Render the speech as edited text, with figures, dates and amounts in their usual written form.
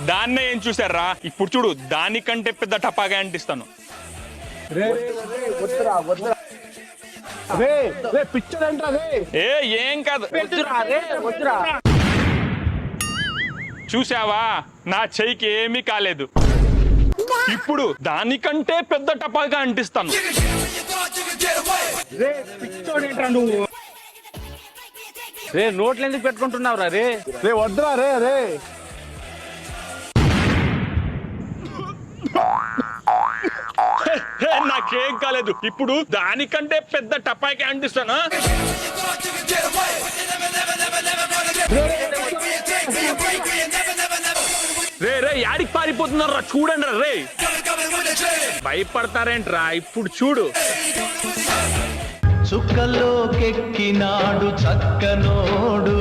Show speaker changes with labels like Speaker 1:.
Speaker 1: దాన్నే ఏం చూసారా? ఇప్పుడు చూడు, దానికంటే పెద్ద టపాగా అంటిస్తాను. ఏ ఏం కాదు, చూసావా నా చెయ్యికి ఏమీ కాలేదు. ఇప్పుడు దానికంటే పెద్ద టపాగా అంటిస్తాను.
Speaker 2: రే నోట్లు ఎందుకు పెట్టుకుంటున్నావురా? రే
Speaker 3: వద్దురా రే రే.
Speaker 1: నాకేం కాలేదు. ఇప్పుడు దానికంటే పెద్ద టపాకి అంటిస్తాను. రే రే యాడికి పారిపోతున్నారా? చూడండి రే, భయపడతారేంట్రా? ఇప్పుడు చూడు.
Speaker 4: చుక్కలోకెక్కినాడు చక్కనోడు.